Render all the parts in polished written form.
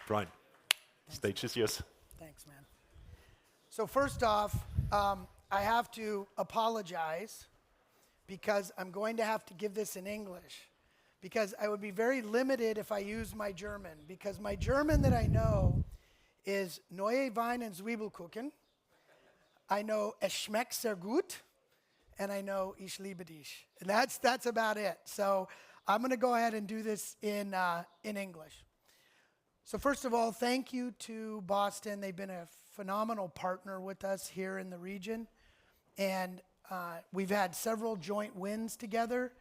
Brian, stage is yours. Thanks, man. So first off, I have to apologize because I'm going to have to give this in English because I would be very limited if I use my German, because my German that I know is Neue Wein und Zwiebelkuchen. I know Es schmeckt sehr gut, and I know Ich liebe dich. And that's about it. So I'm going to go ahead and do this in English. So first of all, thank you to Boston. They've been a phenomenal partner with us here in the region. And we've had several joint wins together,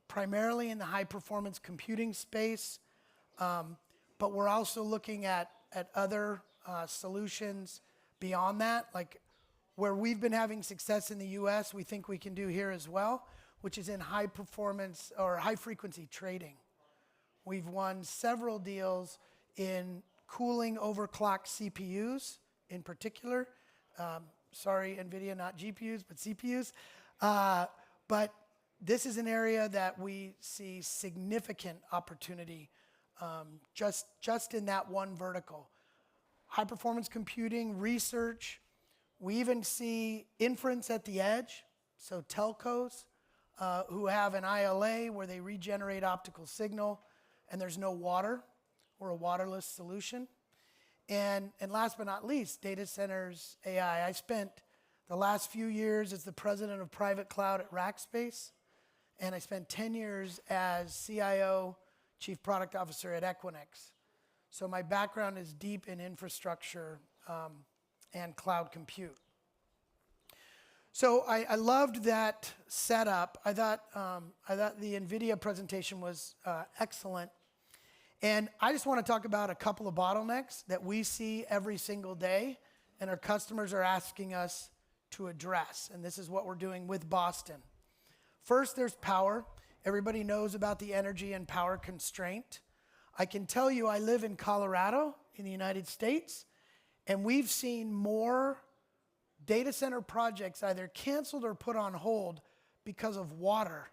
primarily in the high-performance computing space. But we're also looking at other solutions beyond that, like where we've been having success in the US, we think we can do here as well, which is in high-performance or high-frequency trading. We've won several deals in cooling overclocked CPUs in particular. Sorry, NVIDIA, not GPUs, but CPUs. But this is an area that we see significant opportunity just in that one vertical. High performance computing, research. We even see inference at the edge. So telcos who have an ILA where they regenerate optical signal and there's no water. We're a waterless solution. And last but not least, data centers, AI. I spent the last few years as the president of private cloud at Rackspace, and I spent 10 years as CIO, Chief Product Officer at Equinix. So my background is deep in infrastructure and cloud compute. So I loved that setup. I thought the NVIDIA presentation was excellent. And I just want to talk about a couple of bottlenecks that we see every single day and our customers are asking us to address. And this is what we're doing with Boston. First, there's power. Everybody knows about the energy and power constraint. I can tell you I live in Colorado in the United States, and we've seen more data center projects either canceled or put on hold because of water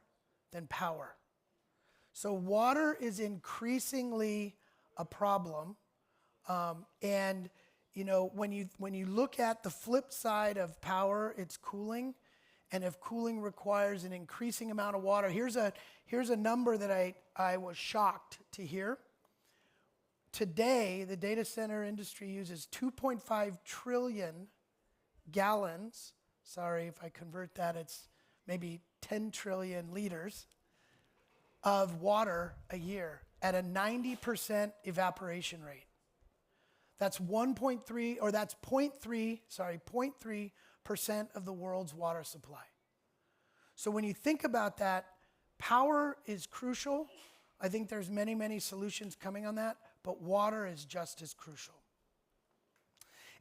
than power. So water is increasingly a problem, and you know when you look at the flip side of power, it's cooling, and if cooling requires an increasing amount of water, here's a number that I was shocked to hear. Today, the data center industry uses 2.5 trillion gallons. Sorry if I convert that, it's maybe 10 trillion liters of water a year at a 90% evaporation rate. That's 1.3, or that's 0.3% of the world's water supply. So when you think about that, power is crucial. I think there's many, many solutions coming on that, but water is just as crucial.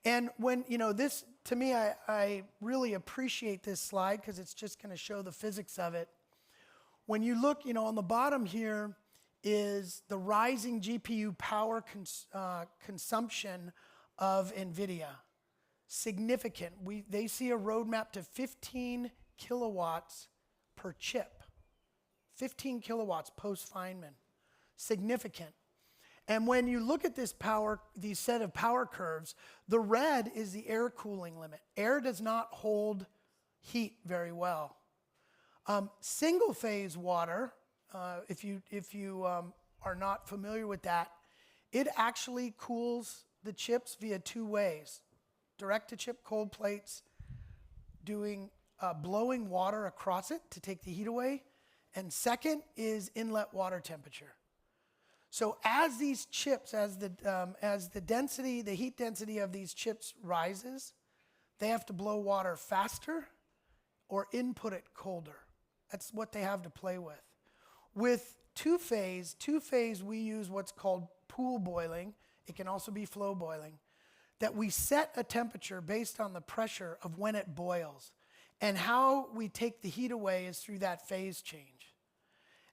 And when, this, to me, I really appreciate this slide because it's just going to show the physics of it. When you look, on the bottom here is the rising GPU power consumption of NVIDIA. Significant. They see a roadmap to 15 kilowatts per chip. 15 kilowatts post-Feynman. Significant. And when you look at this these set of power curves, the red is the air cooling limit. Air does not hold heat very well. Single phase water, if you are not familiar with that, it actually cools the chips via two ways. Direct to chip cold plates, blowing water across it to take the heat away. And second is inlet water temperature. So as these chips, as the heat density of these chips rises, they have to blow water faster or input it colder. That's what they have to play with. With two-phase, we use what's called pool boiling. It can also be flow boiling. That we set a temperature based on the pressure of when it boils. And how we take the heat away is through that phase change.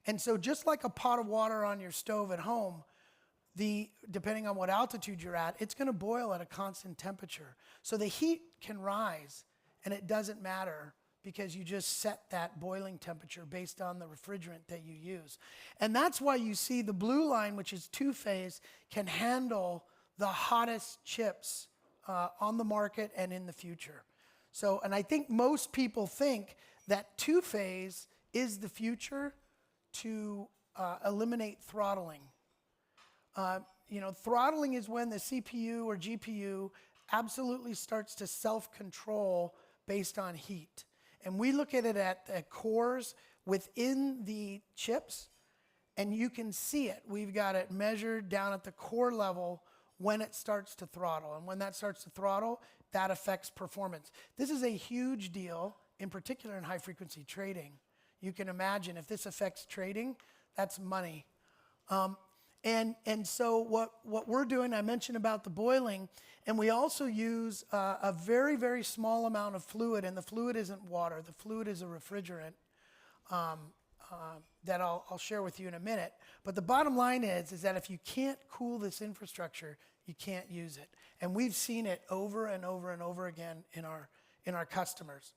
And so just like a pot of water on your stove at home, depending on what altitude you're at, it's going to boil at a constant temperature. So the heat can rise, and it doesn't matter because you just set that boiling temperature based on the refrigerant that you use. And that's why you see the blue line, which is two-phase, can handle the hottest chips on the market and in the future. So, and I think most people think that two-phase is the future to eliminate throttling. Throttling is when the CPU or GPU absolutely starts to self-control based on heat. And we look at it at the cores within the chips, and you can see it. We've got it measured down at the core level when it starts to throttle. And when that starts to throttle, that affects performance. This is a huge deal, in particular in high-frequency trading. You can imagine if this affects trading, that's money. And so what we're doing, I mentioned about the boiling, and we also use a very, very small amount of fluid, and the fluid isn't water. The fluid is a refrigerant that I'll share with you in a minute. But the bottom line is that if you can't cool this infrastructure, you can't use it. And we've seen it over and over and over again in our customers.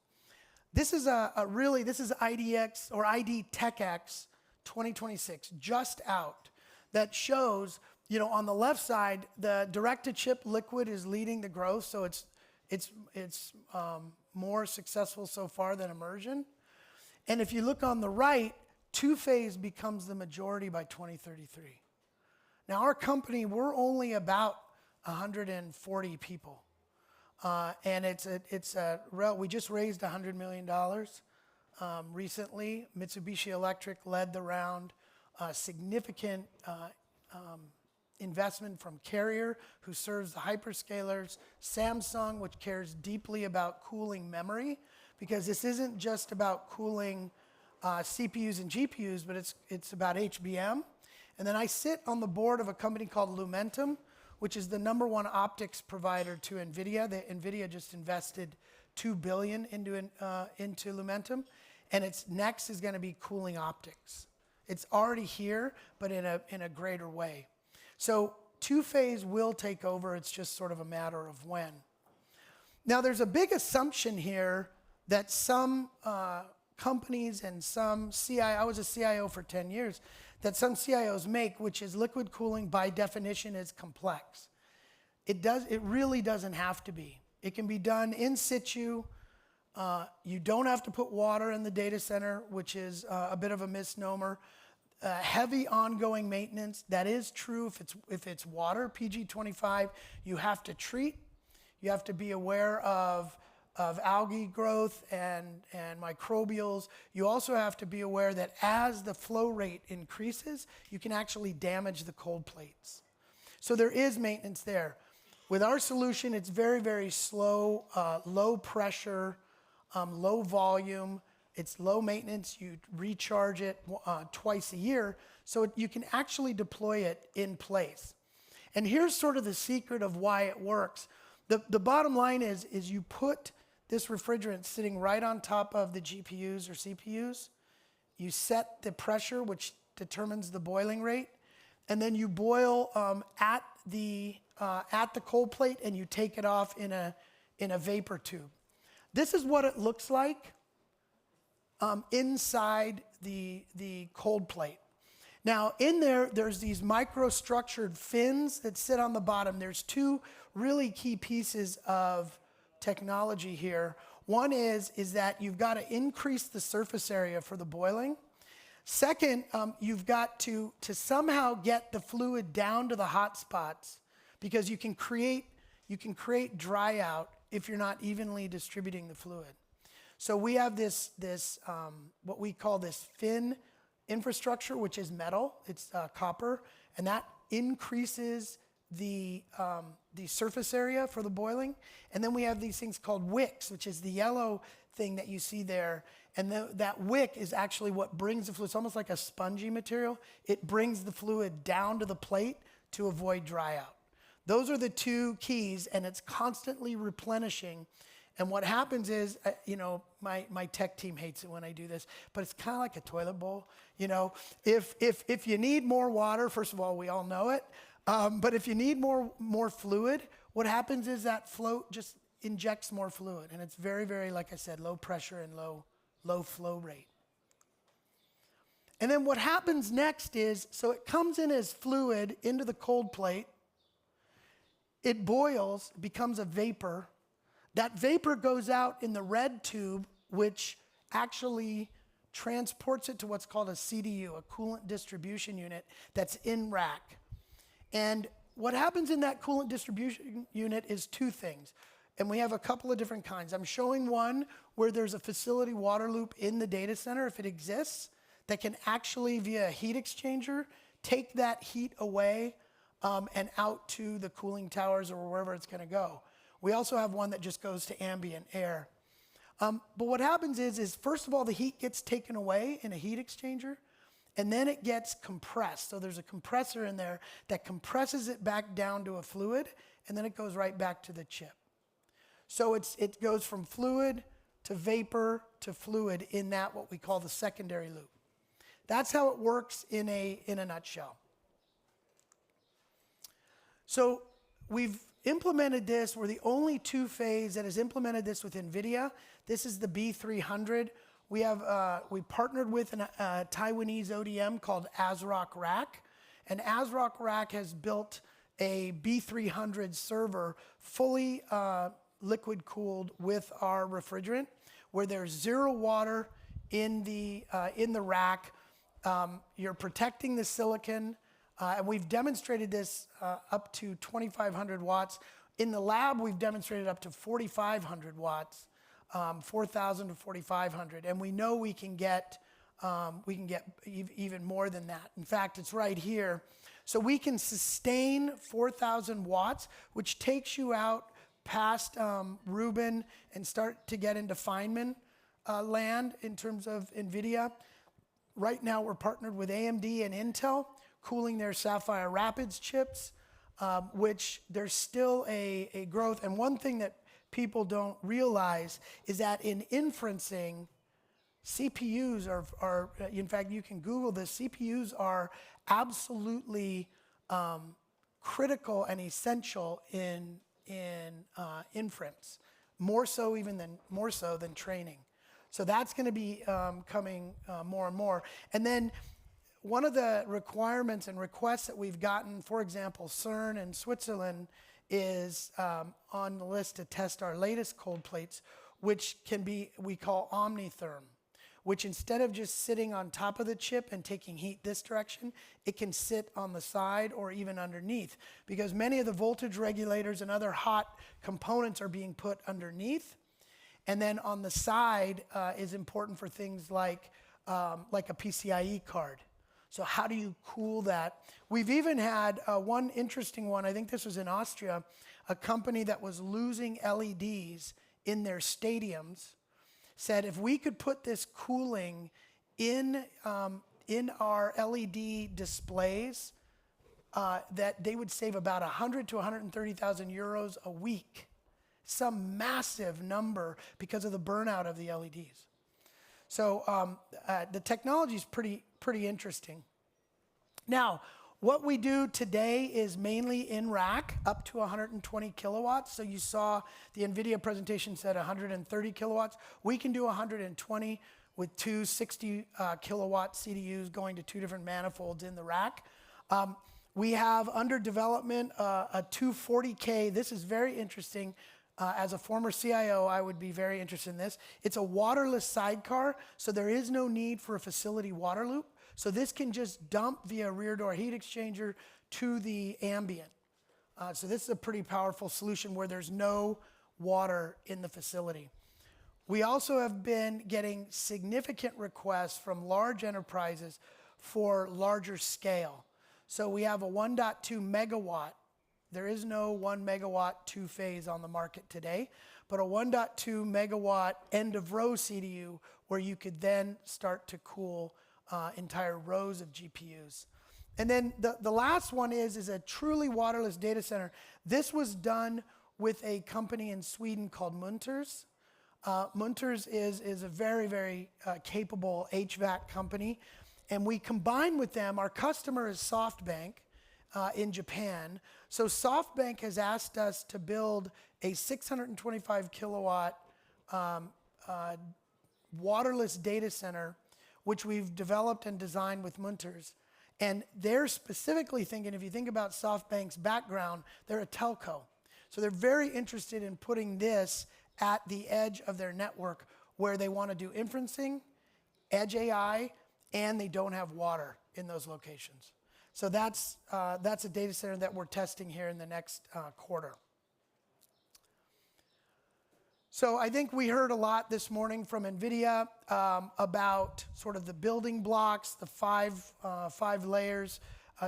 This is this is IDX or ID TechX 2026, just out, that shows, on the left side, the direct-to-chip liquid is leading the growth, so it's more successful so far than immersion. And if you look on the right, two-phase becomes the majority by 2033. Now, our company, we're only about 140 people. And we just raised $100 million recently. Mitsubishi Electric led the round. Significant investment from Carrier, who serves the hyperscalers. Samsung, which cares deeply about cooling memory, because this isn't just about cooling CPUs and GPUs, but it's about HBM. And then I sit on the board of a company called Lumentum, which is the #1 optics provider to NVIDIA. NVIDIA just invested $2 billion into Lumentum, and its next is going to be cooling optics. It's already here, but in a greater way. So two-phase will take over. It's just sort of a matter of when. Now, there's a big assumption here that some companies and some I was a CIO for 10 years, that some CIOs make, which is liquid cooling by definition is complex. It really doesn't have to be. It can be done in situ. You don't have to put water in the data center, which is a bit of a misnomer. Heavy ongoing maintenance, that is true if it's water, PG25, you have to treat. You have to be aware of algae growth and microbials. You also have to be aware that as the flow rate increases, you can actually damage the cold plates. So there is maintenance there. With our solution, it's very, very slow, low pressure, low volume. It's low maintenance. You recharge it twice a year, so you can actually deploy it in place. And here's sort of the secret of why it works. The bottom line is you put this refrigerant sitting right on top of the GPUs or CPUs. You set the pressure, which determines the boiling rate, and then you boil at the cold plate, and you take it off in a vapor tube. This is what it looks like inside the cold plate. Now, in there's these microstructured fins that sit on the bottom. There's two really key pieces of technology here. One is that you've got to increase the surface area for the boiling. Second, you've got to somehow get the fluid down to the hot spots, because you can create dry out if you're not evenly distributing the fluid. So we have this what we call this fin infrastructure, which is metal. It's copper, and that increases the surface area for the boiling. And then we have these things called wicks, which is the yellow thing that you see there. And that wick is actually what brings the fluid. It's almost like a spongy material. It brings the fluid down to the plate to avoid dry out. Those are the two keys, and it's constantly replenishing. And what happens is, my tech team hates it when I do this, but it's kind of like a toilet bowl. If you need more water, first of all, we all know it. But if you need more fluid, what happens is that float just injects more fluid, and it's very, very, like I said, low pressure and low flow rate. And then what happens next is, so it comes in as fluid into the cold plate. It boils, becomes a vapor. That vapor goes out in the red tube, which actually transports it to what's called a CDU, a coolant distribution unit, that's in rack. And what happens in that coolant distribution unit is two things. And we have a couple of different kinds. I'm showing one where there's a facility water loop in the data center, if it exists, that can actually, via a heat exchanger, take that heat away and out to the cooling towers or wherever it's going to go. We also have one that just goes to ambient air. But what happens is first of all, the heat gets taken away in a heat exchanger, and then it gets compressed. So there's a compressor in there that compresses it back down to a fluid, and then it goes right back to the chip. So it goes from fluid to vapor to fluid in that what we call the secondary loop. That's how it works in a nutshell. So we've implemented this. We're the only two-phase that has implemented this with NVIDIA. This is the B300. We partnered with a Taiwanese ODM called ASRock Rack. And ASRock Rack has built a B300 server fully liquid-cooled with our refrigerant, where there's zero water in the rack. You're protecting the silicon. And we've demonstrated this up to 2,500 watts. In the lab, we've demonstrated up to 4,500 watts, 4,000 to 4,500. And we know we can get even more than that. In fact, it's right here. So we can sustain 4,000 watts, which takes you out past Rubin and start to get into Feynman land in terms of NVIDIA. Right now, we're partnered with AMD and Intel, cooling their Sapphire Rapids chips, which there's still a growth. And one thing that people don't realize is that in inferencing, CPUs are in fact, you can Google this, CPUs are absolutely critical and essential in inference, more so than training. So that's going to be coming more and more. And then one of the requirements and requests that we've gotten, for example, CERN in Switzerland is on the list to test our latest cold plates, which we call omnitherm, which instead of just sitting on top of the chip and taking heat this direction, it can sit on the side or even underneath, because many of the voltage regulators and other hot components are being put underneath. And then on the side is important for things like a PCIe card. So how do you cool that? We've even had one interesting one, I think this was in Austria, a company that was losing LEDs in their stadiums, said if we could put this cooling in our LED displays, that they would save about 100 to 130,000 euros a week. Some massive number because of the burnout of the LEDs. So the technology is pretty interesting. Now, what we do today is mainly in rack, up to 120 kilowatts. So you saw the NVIDIA presentation said 130 kilowatts. We can do 120 with two 60 kilowatt CDUs going to two different manifolds in the rack. We have under development a 240K. This is very interesting. As a former CIO, I would be very interested in this. It's a waterless sidecar, so there is no need for a facility water loop. So this can just dump via rear door heat exchanger to the ambient. So this is a pretty powerful solution where there's no water in the facility. We also have been getting significant requests from large enterprises for larger scale. So we have a 1.2 megawatt. There is no 1 megawatt two-phase on the market today, but a 1.2 megawatt end-of-row CDU where you could then start to cool entire rows of GPUs. And then the last one is a truly waterless data center. This was done with a company in Sweden called Munters. Munters is a very, very capable HVAC company. And we combine with them, our customer is SoftBank in Japan. So SoftBank has asked us to build a 625 kilowatt waterless data center, which we've developed and designed with Munters. And they're specifically thinking, if you think about SoftBank's background, they're a telco. So they're very interested in putting this at the edge of their network where they want to do inferencing, edge AI, and they don't have water in those locations. So that's a data center that we're testing here in the next quarter. So I think we heard a lot this morning from NVIDIA about sort of the building blocks, the five layers.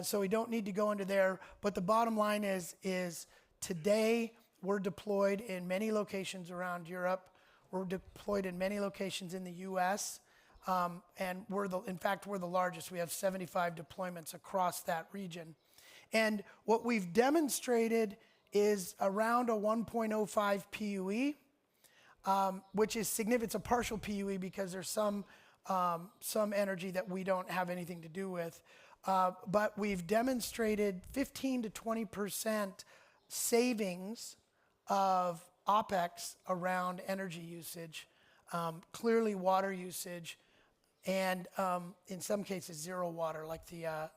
So we don't need to go into there. But the bottom line is today we're deployed in many locations around Europe. We're deployed in many locations in the U.S. And in fact, we're the largest. We have 75 deployments across that region. And what we've demonstrated is around a 1.05 PUE. Which is significant. It's a partial PUE because there's some energy that we don't have anything to do with. But we've demonstrated 15 to 20% savings of OpEx around energy usage, clearly water usage, and in some cases zero water, like the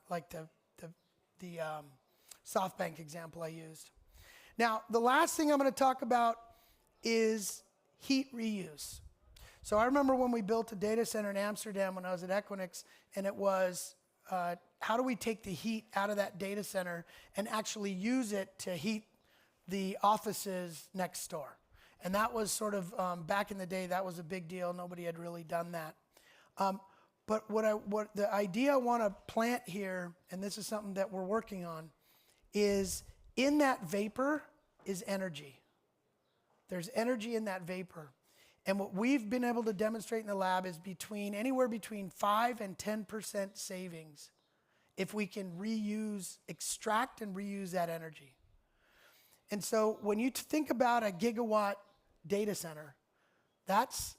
SoftBank example I used. Now, the last thing I'm going to talk about is heat reuse. So I remember when we built a data center in Amsterdam when I was at Equinix, and it was, how do we take the heat out of that data center and actually use it to heat the offices next door? And that was sort of, back in the day, that was a big deal. Nobody had really done that. But what the idea I want to plant here, and this is something that we're working on, is in that vapor is energy. There's energy in that vapor. And what we've been able to demonstrate in the lab is anywhere between 5 and 10% savings if we can extract and reuse that energy. And so when you think about a gigawatt data center, that's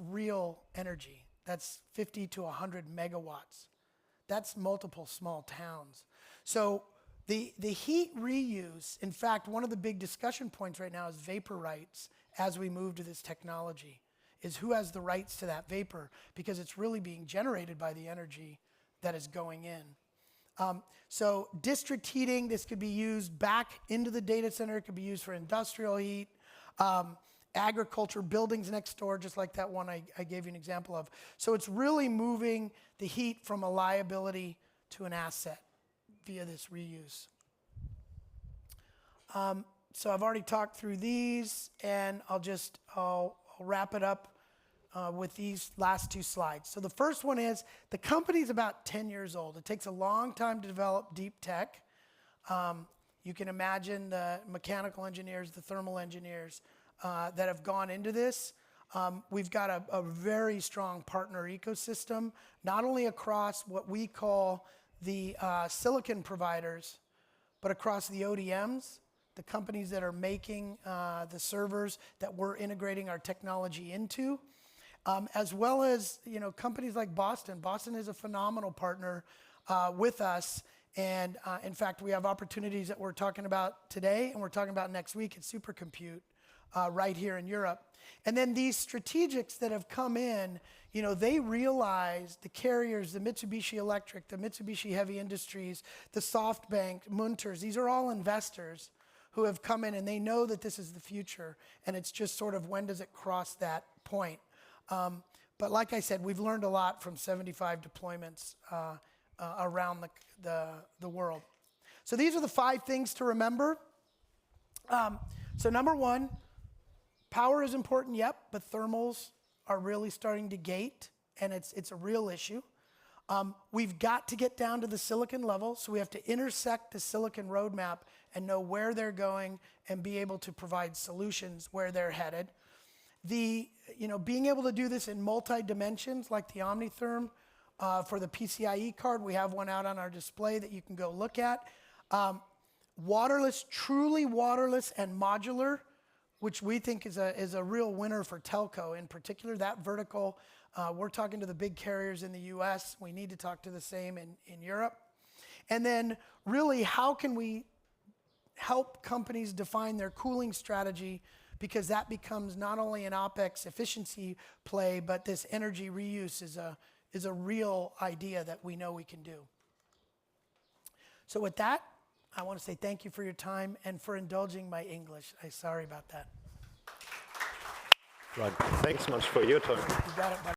real energy. That's 50 to 100 megawatts. That's multiple small towns. So the heat reuse, in fact, one of the big discussion points right now is vapor rights as we move to this technology, is who has the rights to that vapor, because it's really being generated by the energy that is going in. So district heating, this could be used back into the data center. It could be used for industrial heat, agriculture, buildings next door, just like that one I gave you an example of. So it's really moving the heat from a liability to an asset via this reuse. So I've already talked through these, and I'll wrap it up with these last two slides. So the first one is, the company's about 10 years old. It takes a long time to develop deep tech. You can imagine the mechanical engineers, the thermal engineers that have gone into this. We've got a very strong partner ecosystem, not only across what we call the silicon providers, but across the ODMs, the companies that are making the servers that we're integrating our technology into, as well as companies like Boston. Boston is a phenomenal partner with us, and in fact, we have opportunities that we're talking about today, and we're talking about next week at Supercompute right here in Europe. And then these strategics that have come in, they realize, the carriers, the Mitsubishi Electric, the Mitsubishi Heavy Industries, the SoftBank, Munters, these are all investors who have come in, and they know that this is the future, and it's just sort of when does it cross that point. But like I said, we've learned a lot from 75 deployments around the world. So these are the 5 things to remember. So number 1, power is important, yep, but thermals are really starting to gate, and it's a real issue. We've got to get down to the silicon level, so we have to intersect the silicon roadmap and know where they're going and be able to provide solutions where they're headed. Being able to do this in multi-dimensions, like the OmniTherm for the PCIe card, we have one out on our display that you can go look at. Waterless, truly waterless and modular, which we think is a real winner for telco in particular. That vertical, we're talking to the big carriers in the US. We need to talk to the same in Europe. And then really, how can we help companies define their cooling strategy, because that becomes not only an OpEx efficiency play, but this energy reuse is a real idea that we know we can do. So with that, I want to say thank you for your time and for indulging my English. I'm sorry about that. Right. Thanks much for your time. You got it, buddy.